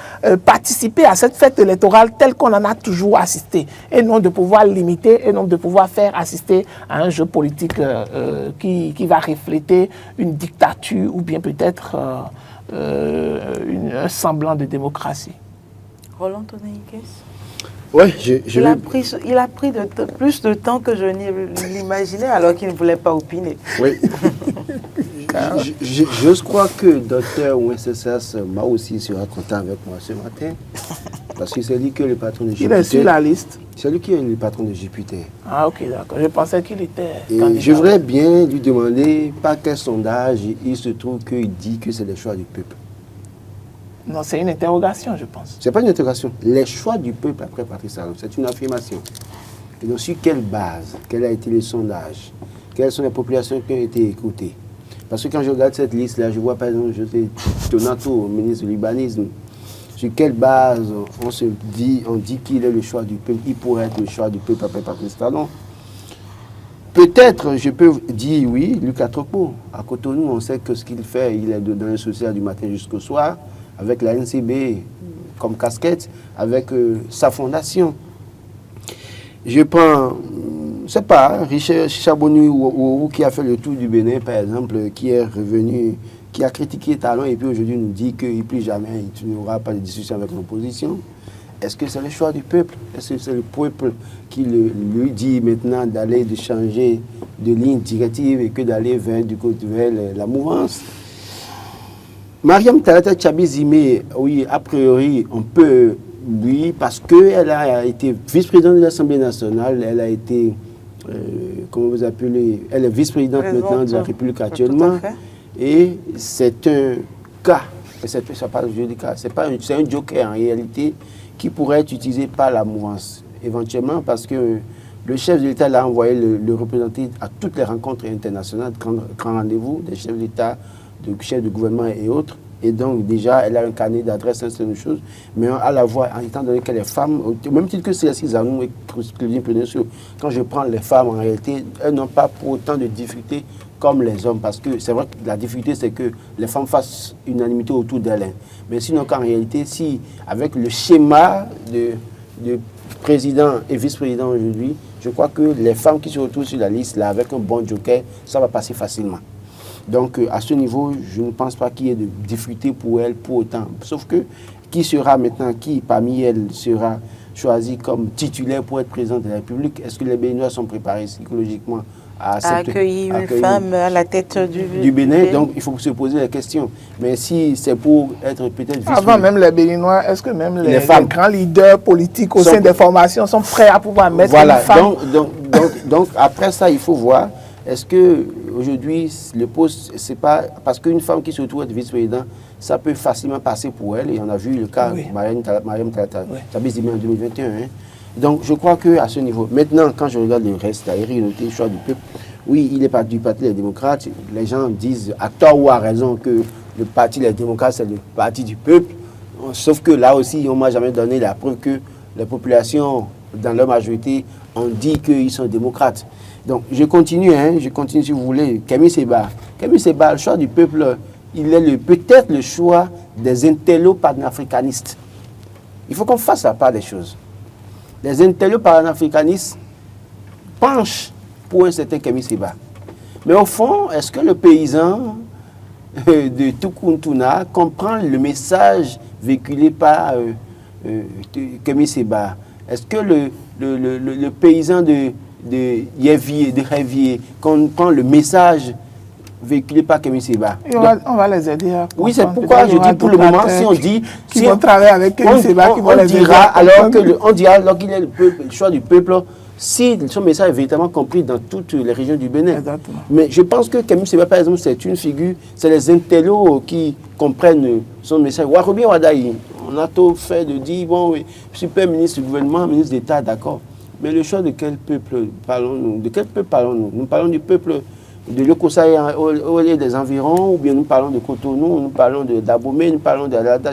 participer à cette fête électorale telle qu'on en a toujours assisté, et non de pouvoir limiter, et non de pouvoir faire assister à un jeu politique qui va refléter une dictature ou bien peut-être un semblant de démocratie. Roland Tonneikes. Oui, il a pris plus de temps que je l'imaginais alors qu'il ne voulait pas opiner. Oui. Je crois que Dr Wenceslas m'a aussi sera content avec moi ce matin. Parce que c'est lui qui est le patron de Jupiter. Il est sur la liste. C'est lui qui est le patron de Jupiter. Ah ok, d'accord. Je pensais qu'il était candidat. Je voudrais bien lui demander par quel sondage il se trouve qu'il dit que c'est le choix du peuple. Non, c'est une interrogation, je pense. Ce n'est pas une interrogation. Les choix du peuple après Patrice Talon, c'est une affirmation. Et donc, sur quelle base, quel a été le sondage, quelles sont les populations qui ont été écoutées? Parce que quand je regarde cette liste-là, je vois par exemple José Donato, ministre de l'urbanisme. Sur quelle base on dit qu'il est le choix du peuple, il pourrait être le choix du peuple après Patrice Talon? Peut-être, je peux dire oui, Lucas Troppo. À Cotonou, on sait que ce qu'il fait, il est dans le social du matin jusqu'au soir, avec la NCB comme casquette, avec sa fondation. Je prends, je ne sais pas, Richard Charbonnier qui a fait le tour du Bénin, par exemple, qui est revenu, qui a critiqué Talon et puis aujourd'hui nous dit qu'il plus jamais il n'y aura pas de discussion avec l'opposition. Est-ce que c'est le choix du peuple? Est-ce que c'est le peuple qui lui dit maintenant d'aller, de changer de ligne directive et que d'aller vers la mouvance? Mariam Talata Tchabi-Zimé, oui, a priori, on peut, oui, parce qu'elle a été vice-présidente de l'Assemblée nationale, elle a été, comment vous appelez, elle est vice-présidente maintenant de la République actuellement, et c'est un cas, c'est un joker en réalité, qui pourrait être utilisé par la mouvance, éventuellement, parce que le chef de l'État l'a envoyé le représenter à toutes les rencontres internationales, grand rendez-vous des chefs d'État, de chefs de gouvernement et autres. Et donc, déjà, elle a un carnet d'adresse, un certain de choses. Mais à la voix, en étant donné qu'elle est femme, au même titre que Cécile Zanou et Claudine Preneur, quand je prends les femmes, en réalité, elles n'ont pas pour autant de difficultés comme les hommes. Parce que c'est vrai que la difficulté, c'est que les femmes fassent unanimité autour d'elles. Mais sinon, qu'en réalité, si, avec le schéma de président et vice-président aujourd'hui, je crois que les femmes qui se retrouvent sur la liste, là, avec un bon joker, ça va passer facilement. Donc, à ce niveau, je ne pense pas qu'il y ait de difficulté pour elle pour autant. Sauf que, qui sera maintenant, qui parmi elles sera choisi comme titulaire pour être président de la République? Est-ce que les Béninois sont préparés psychologiquement à accueillir une femme à la tête du Bénin? Donc, il faut se poser la question. Mais si c'est pour être peut-être avant même les Béninois, est-ce que même les grands leaders politiques au sein des formations sont prêts à pouvoir mettre une femme? Donc, après ça, il faut voir. Est-ce qu'aujourd'hui, le poste, c'est pas... Parce qu'une femme qui se retrouve être vice-président, ça peut facilement passer pour elle. Et on a vu le cas de Mariam Tchabi-Zimé en 2021. Hein. Donc, je crois qu'à ce niveau... Maintenant, quand je regarde le reste, le choix du peuple, oui, il est du Parti des démocrates. Les gens disent, à tort ou à raison, que le Parti des démocrates, c'est le parti du peuple. Sauf que là aussi, on ne m'a jamais donné la preuve que les populations, dans leur majorité, ont dit qu'ils sont démocrates. Donc, je continue si vous voulez. Kémy Séba, le choix du peuple, il est peut-être le choix des intellos panafricanistes. Il faut qu'on fasse la part des choses. Les intellos panafricanistes penchent pour un certain Kémy Séba. Mais au fond, est-ce que le paysan de Tukuntuna comprend le message véhiculé par Kémy Séba? Est-ce que le paysan de Révier, qu'on prend le message véhiculé par Kémy Séba? On va les aider à comprendre. Oui, c'est pourquoi je dis pour le moment, si on dit... Qui vont travailler avec Kémy Séba, qui vont les aider. On dira alors qu'il est le choix du peuple, si son message est véritablement compris dans toutes les régions du Bénin. Exactement. Mais je pense que Kémy Séba, par exemple, c'est une figure, c'est les intellos qui comprennent son message. Warobi Wadaï, on a tout fait de dire, bon, oui, super ministre du gouvernement, ministre d'État, d'accord. Mais le choix de quel peuple parlons-nous? De quel peuple parlons-nous? Nous parlons du peuple de Lokosaï et des environs, ou bien nous parlons de Cotonou, nous parlons d'Abomey, nous parlons de Alada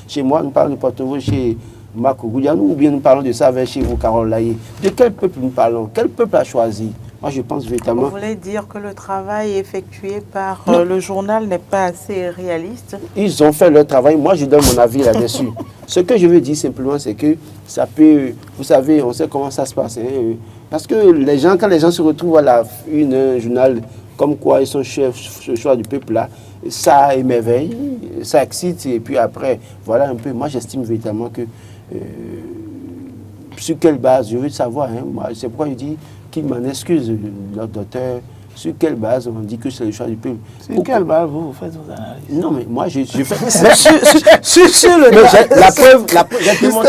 chez moi, nous parlons de Porto-Novo chez Marco Goudianou, ou bien nous parlons de ça vers chez vous, Carole Laye. De quel peuple nous parlons? Quel peuple a choisi? Moi, je pense véritablement... Vous voulez dire que le travail effectué par le journal n'est pas assez réaliste? Ils ont fait leur travail. Moi, je donne mon avis là-dessus. Ce que je veux dire simplement, c'est que ça peut... Vous savez, on sait comment ça se passe. Hein, parce que les gens, quand les gens se retrouvent à la une, un journal comme quoi ils sont chefs, le choix du peuple là, ça émerveille, ça excite. Et puis après, voilà un peu. Moi, j'estime véritablement que... sur quelle base, je veux savoir. Hein, c'est pourquoi je dis qu'il m'en excuse, notre docteur. Sur quelle base on dit que c'est le choix du peuple? Sur quelle base vous faites vos analyses? Non, mais moi, je fais... sur le la preuve, j'ai démontré.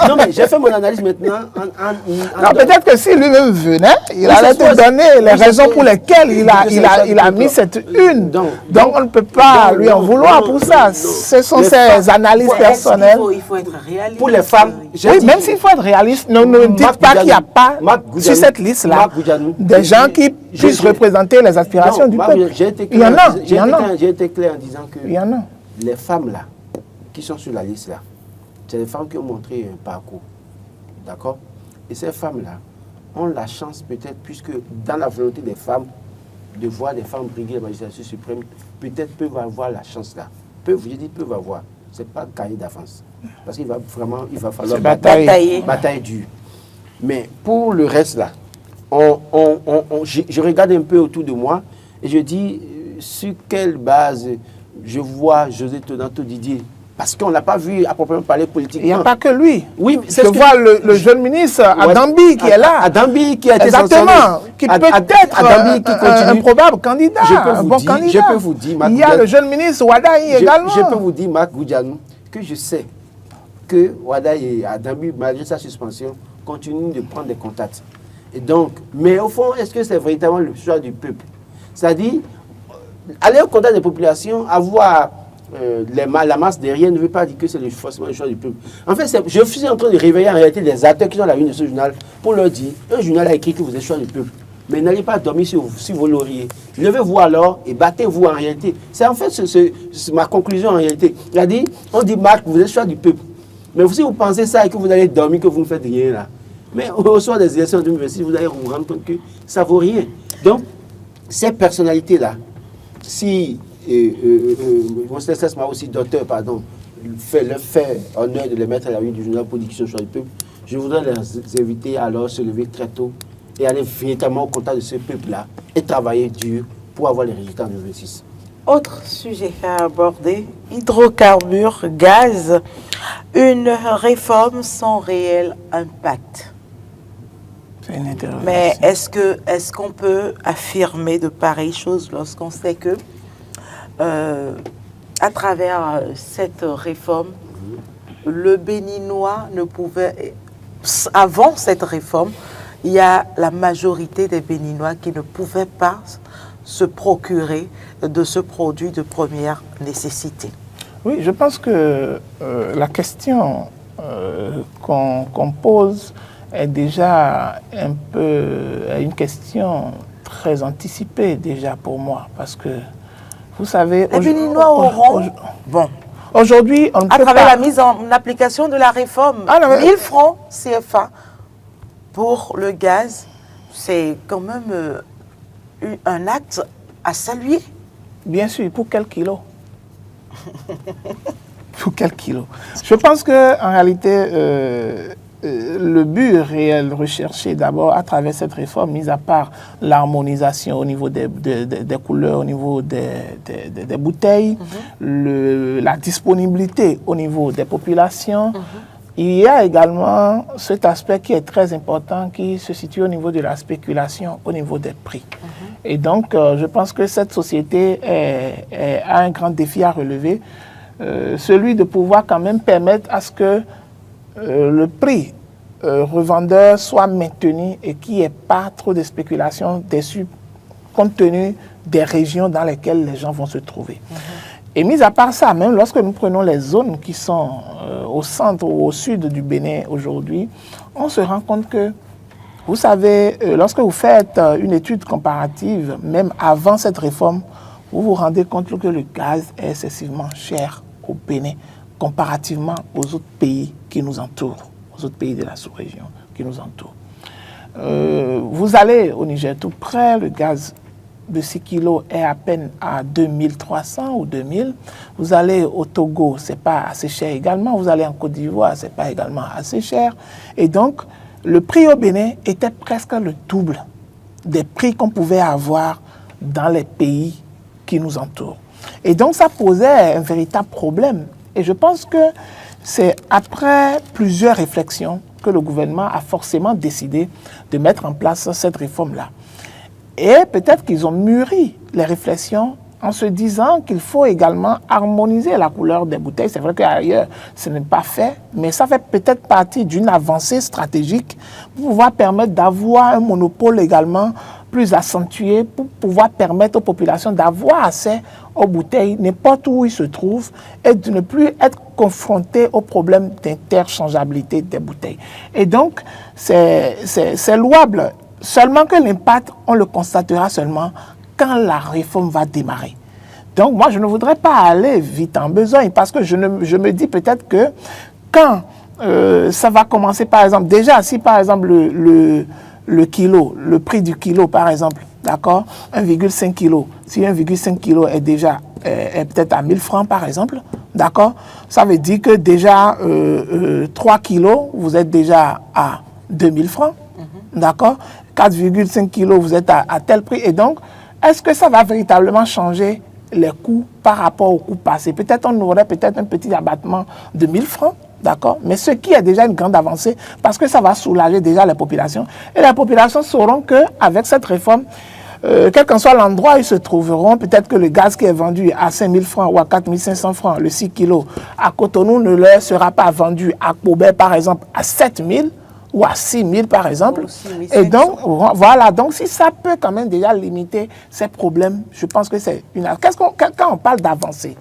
Non, mais j'ai fait mon analyse maintenant. Non, peut-être que si lui-même venait, il allait te donner les raisons pour lesquelles il a mis cette une. Donc, on ne peut pas lui en vouloir pour ça. Ce sont ses analyses personnelles. Il faut être réaliste. Pour les femmes, oui, même s'il faut être réaliste, ne dites pas qu'il n'y a pas sur cette liste-là des gens qui puissent représenter les aspirations du peuple. Il y en a. J'ai été clair en disant que il y en a. Les femmes là, qui sont sur la liste là, c'est les femmes qui ont montré un parcours. D'accord? Et ces femmes-là ont la chance peut-être, puisque dans la volonté des femmes, de voir des femmes briguer la magistrature suprême, peut-être peuvent avoir la chance là. Je dis peuvent avoir. Ce n'est pas gagner d'avance. Parce qu'il va falloir batailler dur. Mais pour le reste là, je regarde un peu autour de moi et je dis sur quelle base je vois José Todanto Didier. Parce qu'on ne l'a pas vu à proprement parler politiquement. Il n'y a pas que lui. Oui, je vois le jeune ministre Adambi qui est là. Adambi qui a été exactement, qui peut être un probable candidat, un bon candidat. Je peux vous dire, il y a le jeune ministre Wadaï également. Je peux vous dire, Marc Goudianou, que je sais que Wadaï et Adambi, malgré sa suspension, continuent de prendre des contacts. Et donc, mais au fond, est-ce que c'est véritablement le choix du peuple? C'est-à-dire, aller au contact des populations, avoir la masse derrière ne veut pas dire que c'est forcément le choix du peuple. En fait, je suis en train de réveiller en réalité les acteurs qui sont à la une de ce journal pour leur dire, un journal a écrit que vous êtes le choix du peuple. Mais n'allez pas dormir sur vos lauriers. Levez-vous alors et battez-vous en réalité. C'est en fait ma conclusion en réalité. C'est-à-dire, on dit, Marc, vous êtes le choix du peuple. Mais si vous pensez ça et que vous allez dormir, que vous ne faites rien là, mais au soir des élections de 2026, vous allez vous rendre compte que ça ne vaut rien. Donc, ces personnalités-là, si mon CSS m'a aussi docteur, pardon, fait honneur de les mettre à la une du journal pour discussion sur le peuple, je voudrais les inviter à alors se lever très tôt et aller véritablement au contact de ce peuple-là et travailler dur pour avoir les résultats en 2026. Autre sujet à aborder, hydrocarbures, gaz, une réforme sans réel impact. Mais est-ce qu'on peut affirmer de pareilles choses lorsqu'on sait que à travers cette réforme, le Béninois ne pouvait, avant cette réforme, il y a la majorité des Béninois qui ne pouvaient pas se procurer de ce produit de première nécessité. Oui, je pense que la question qu'on pose est déjà un peu une question très anticipée déjà pour moi, parce que vous savez... Les Béninois auront... Bon. Aujourd'hui, on ne peut pas... À travers la mise en application de la réforme, 1000 francs CFA pour le gaz, c'est quand même un acte à saluer. Bien sûr, pour quel kilo? Pour quel kilo? Je pense qu'en réalité... le but réel recherché d'abord à travers cette réforme, mis à part l'harmonisation au niveau des couleurs, au niveau des bouteilles, la disponibilité au niveau des populations, il y a également cet aspect qui est très important, qui se situe au niveau de la spéculation, au niveau des prix. Et donc, je pense que cette société a un grand défi à relever, celui de pouvoir quand même permettre à ce que le prix revendeur soit maintenu et qu'il n'y ait pas trop de spéculation dessus compte tenu des régions dans lesquelles les gens vont se trouver. Et mis à part ça, même lorsque nous prenons les zones qui sont au centre ou au sud du Bénin aujourd'hui, on se rend compte que, vous savez, lorsque vous faites une étude comparative, même avant cette réforme, vous vous rendez compte que le gaz est excessivement cher au Bénin, comparativement aux autres pays qui nous entourent, aux autres pays de la sous-région qui nous entourent. Vous allez au Niger tout près, le gaz de 6 kilos est à peine à 2300 ou 2000. Vous allez au Togo, ce n'est pas assez cher également. Vous allez en Côte d'Ivoire, ce n'est pas également assez cher. Et donc, le prix au Bénin était presque le double des prix qu'on pouvait avoir dans les pays qui nous entourent. Et donc, ça posait un véritable problème. Et je pense que c'est après plusieurs réflexions que le gouvernement a forcément décidé de mettre en place cette réforme-là. Et peut-être qu'ils ont mûri les réflexions en se disant qu'il faut également harmoniser la couleur des bouteilles. C'est vrai qu'ailleurs, ce n'est pas fait, mais ça fait peut-être partie d'une avancée stratégique pour pouvoir permettre d'avoir un monopole également plus accentué, pour pouvoir permettre aux populations d'avoir accès aux bouteilles n'importe où ils se trouvent et de ne plus être confrontés au problème d'interchangeabilité des bouteilles. Et donc, c'est louable. Seulement que l'impact, on le constatera seulement quand la réforme va démarrer. Donc moi, je ne voudrais pas aller vite en besogne parce que je me dis peut-être que quand ça va commencer, par exemple, déjà si par exemple le kilo, le prix du kilo par exemple, d'accord, 1,5 kg, si 1,5 kg est déjà est peut-être à 1000 francs par exemple, d'accord, ça veut dire que déjà 3 kilos, vous êtes déjà à 2000 francs, d'accord, 4,5 kg, vous êtes à tel prix. Et donc, est-ce que ça va véritablement changer les coûts par rapport aux coûts passés? Peut-être on aurait peut-être un petit abattement de 1000 francs, d'accord? Mais ce qui est déjà une grande avancée, parce que ça va soulager déjà les populations. Et les populations sauront qu'avec cette réforme, quel qu'en soit l'endroit où ils se trouveront, peut-être que le gaz qui est vendu à 5 000 francs ou à 4 500 francs, le 6 kilos, à Cotonou ne leur sera pas vendu à Kobe, par exemple, à 7 000 ou à 6 000 par exemple. Et donc, voilà, donc si ça peut quand même déjà limiter ces problèmes, je pense que c'est une... Quand on parle d'avancée,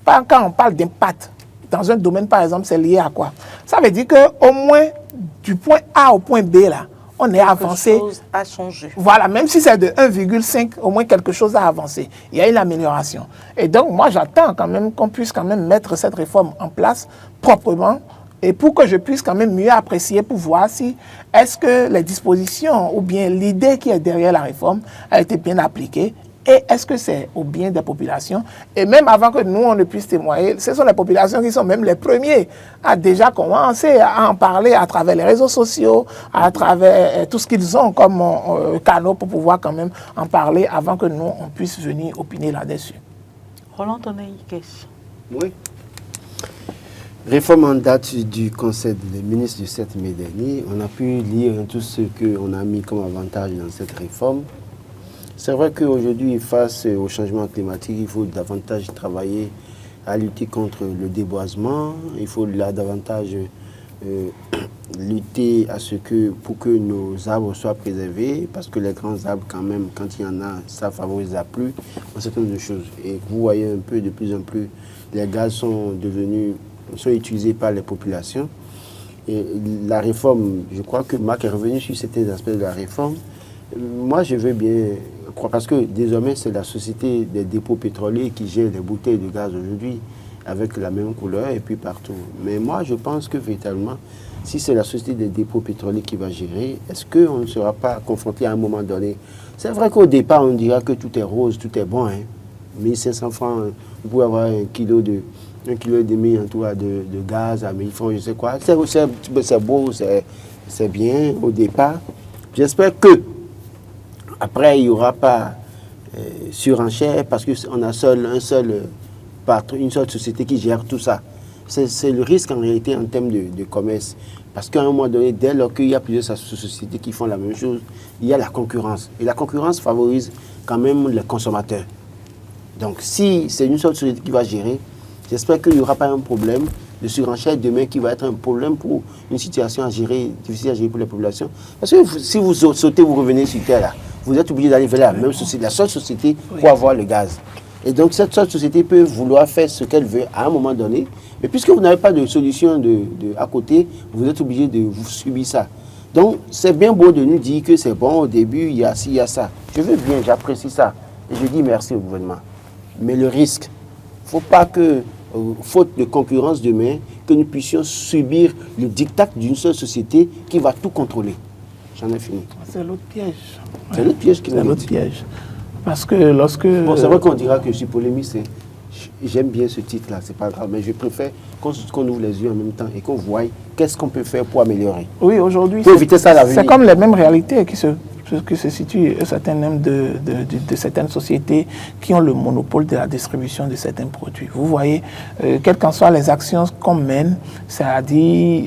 quand on parle d'impact, dans un domaine par exemple, c'est lié à quoi? Ça veut dire qu'au moins, du point A au point B, là, on est avancé. Quelque chose a changé. Voilà, même si c'est de 1,5, au moins quelque chose a avancé. Il y a une amélioration. Et donc, moi, j'attends quand même qu'on puisse quand même mettre cette réforme en place proprement, et pour que je puisse quand même mieux apprécier, pour voir si est-ce que les dispositions ou bien l'idée qui est derrière la réforme a été bien appliquée et est-ce que c'est au bien des populations. Et même avant que nous, on ne puisse témoigner, ce sont les populations qui sont même les premiers à déjà commencer à en parler à travers les réseaux sociaux, à travers tout ce qu'ils ont comme canaux pour pouvoir quand même en parler avant que nous, on puisse venir opiner là-dessus. Roland, on a une question. Oui. Réforme en date du Conseil des ministres du 7 mai dernier. On a pu lire tout ce qu'on a mis comme avantage dans cette réforme. C'est vrai qu'aujourd'hui, face au changement climatique, il faut davantage travailler à lutter contre le déboisement. Il faut là davantage lutter pour que nos arbres soient préservés, parce que les grands arbres, quand même, quand il y en a, ça favorise la pluie, un certain nombre de choses. Et vous voyez un peu, de plus en plus, les gaz sont utilisés par les populations. Et la réforme, je crois que Marc est revenu sur certains aspects de la réforme. Moi, je veux bien croire, parce que désormais, c'est la société des dépôts pétroliers qui gère les bouteilles de gaz aujourd'hui, avec la même couleur et puis partout. Mais moi, je pense que véritablement, si c'est la société des dépôts pétroliers qui va gérer, est-ce qu'on ne sera pas confronté à un moment donné? C'est vrai qu'au départ, on dira que tout est rose, tout est bon. 1500 francs, vous pouvez avoir 1,5 kg en tout cas de gaz à 1000 francs, je sais quoi. C'est beau, c'est bien au départ. J'espère que après, il n'y aura pas surenchère parce qu'on a une seule société qui gère tout ça. C'est le risque en réalité en termes de commerce. Parce qu'à un moment donné, dès lors qu'il y a plusieurs sociétés qui font la même chose, il y a la concurrence. Et la concurrence favorise quand même les consommateurs. Donc si c'est une seule société qui va gérer, j'espère qu'il n'y aura pas un problème de surenchère demain qui va être un problème pour une situation difficile à gérer pour les populations. Parce que si vous sautez, vous revenez sur Terre, là, vous êtes obligé d'aller vers la même société, la seule société pour avoir le gaz. Et donc cette seule société peut vouloir faire ce qu'elle veut à un moment donné, mais puisque vous n'avez pas de solution à côté, vous êtes obligé de vous subir ça. Donc c'est bien beau de nous dire que c'est bon, au début, il y a ci, il y a ça. Je veux bien, j'apprécie ça. Et je dis merci au gouvernement. Mais le risque, il ne faut pas que, faute de concurrence demain, que nous puissions subir le diktat d'une seule société qui va tout contrôler. J'en ai fini. C'est l'autre piège. C'est l'autre piège qui C'est nous l'autre dit. piège. Parce que lorsque... Bon, c'est vrai qu'on dira que je suis polémiste. J'aime bien ce titre-là, c'est pas grave, mais je préfère qu'on ouvre les yeux en même temps et qu'on voie qu'est-ce qu'on peut faire pour améliorer. Oui, aujourd'hui, Pour éviter ça à l'avenir. c'est comme les mêmes réalités qui se situent un certain nombre de certaines sociétés qui ont le monopole de la distribution de certains produits. Vous voyez, quelles qu'en soient les actions qu'on mène, c'est-à-dire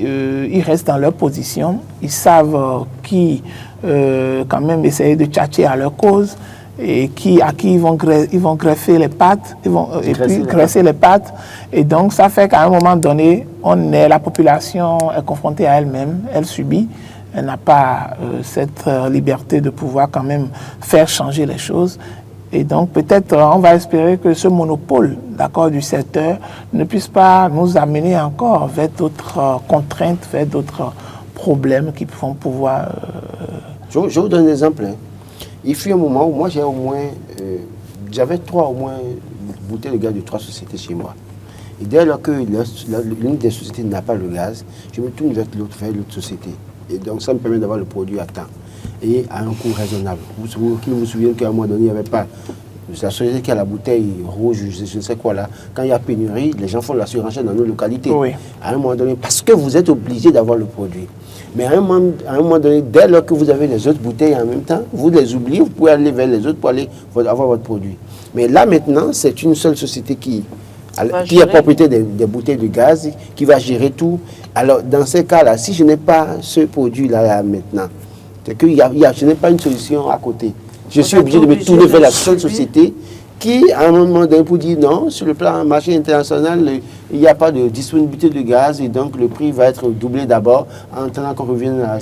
ils restent dans leur position, ils savent qui quand même essayer de tchatcher à leur cause, et à qui ils vont greffer les pattes, graisser les pattes. Et donc, ça fait qu'à un moment donné, la population est confrontée à elle-même, elle subit, elle n'a pas cette liberté de pouvoir quand même faire changer les choses. Et donc, peut-être, on va espérer que ce monopole, d'accord, du secteur ne puisse pas nous amener encore vers d'autres contraintes, vers d'autres problèmes qui vont pouvoir... Je vous donne un exemple. Il fut un moment où moi j'avais au moins bouteilles de gaz de 3 sociétés chez moi. Et dès lors que l'une des sociétés n'a pas le gaz, je me tourne vers l'autre société. Et donc ça me permet d'avoir le produit à temps et à un coût raisonnable. Vous vous souvenez qu'à un moment donné, il n'y avait pas... La société qui a la bouteille rouge, je ne sais quoi là, quand il y a pénurie, les gens font la surenchère dans nos localités. Oui. À un moment donné, parce que vous êtes obligé d'avoir le produit. Mais à un moment donné, dès lors que vous avez les autres bouteilles en même temps, vous les oubliez, vous pouvez aller vers les autres pour aller avoir votre produit. Mais là maintenant, c'est une seule société qui est propriétaire des bouteilles de gaz, qui va gérer tout. Alors dans ces cas-là, si je n'ai pas ce produit-là maintenant, c'est que je n'ai pas une solution à côté. Je suis obligé de me tourner vers la seule société qui, à un moment donné, pour dire non, sur le plan marché international, il n'y a pas de disponibilité de gaz et donc le prix va être doublé d'abord en attendant qu'on revienne à...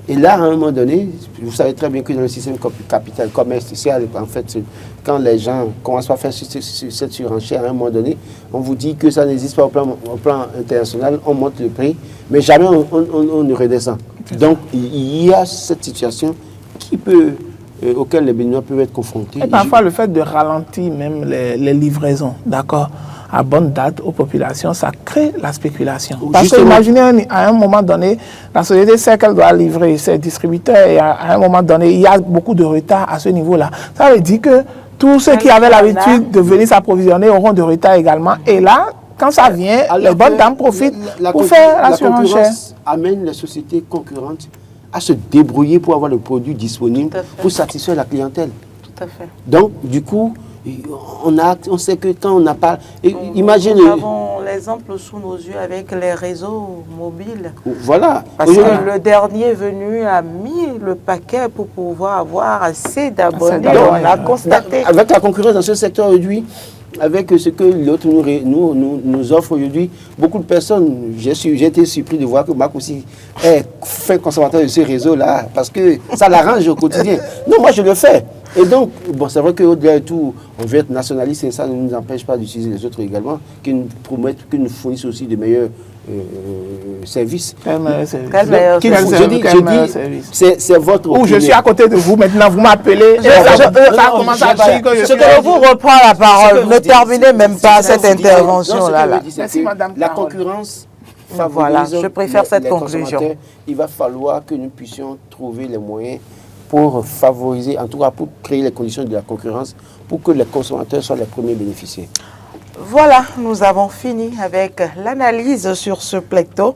Et là, à un moment donné, vous savez très bien que dans le système capital commercial, en fait, quand les gens commencent à faire cette surenchère, à un moment donné, on vous dit que ça n'existe pas au plan international, on monte le prix, mais jamais on ne redescend. Donc, il y a cette situation auquel les Béninois peuvent être confrontés. Et parfois, le fait de ralentir même les livraisons, d'accord, à bonne date aux populations, ça crée la spéculation. Parce que imaginez, à un moment donné, la société sait qu'elle doit livrer ses distributeurs et à un moment donné, il y a beaucoup de retard à ce niveau-là. Ça veut dire que tous ceux qui avaient l'habitude de venir s'approvisionner auront de retard également. Et là, quand ça vient, les bonnes dames profitent pour faire la surenchère. La concurrence amène les sociétés concurrentes à se débrouiller pour avoir le produit disponible pour satisfaire la clientèle. Tout à fait. Donc, du coup, on sait que quand on n'a pas... Imaginez... Nous avons l'exemple sous nos yeux avec les réseaux mobiles. Voilà. Parce que le dernier venu a mis le paquet pour pouvoir avoir assez d'abonnés. On l'a constaté. Avec la concurrence dans ce secteur aujourd'hui, avec ce que l'autre nous offre aujourd'hui, beaucoup de personnes, j'ai été surpris de voir que Marc aussi est fin consommateur de ce réseau-là, parce que ça l'arrange au quotidien. Non, moi je le fais. Et donc, bon, c'est vrai qu'au-delà de tout, on veut être nationaliste et ça ne nous empêche pas d'utiliser les autres également, qui nous promettent, qui nous fournissent aussi de meilleurs services. Quel meilleur service? C'est votre opinion. Je suis à côté de vous maintenant, vous m'appelez. Ça commence à dire que je vous reprends la parole. Ne terminez même pas cette intervention-là. Merci, madame. La concurrence favorise. Voilà, je préfère cette conclusion. Il va falloir que nous puissions trouver les moyens pour favoriser, en tout cas pour créer les conditions de la concurrence, pour que les consommateurs soient les premiers bénéficiaires. Voilà, nous avons fini avec l'analyse sur ce plecto.